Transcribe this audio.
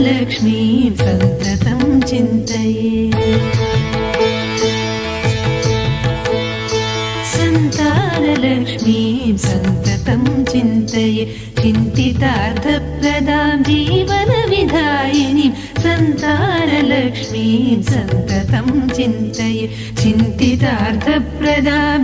सन्तानलक्ष्मीं सन्ततं चिन्तये सन्तानलक्ष्मीं सन्ततं चिन्तये चिन्तितार्थप्रदां जीवनविधायिनीं सन्तानलक्ष्मीं सन्ततं चिन्तये चिन्तितार्थप्रदां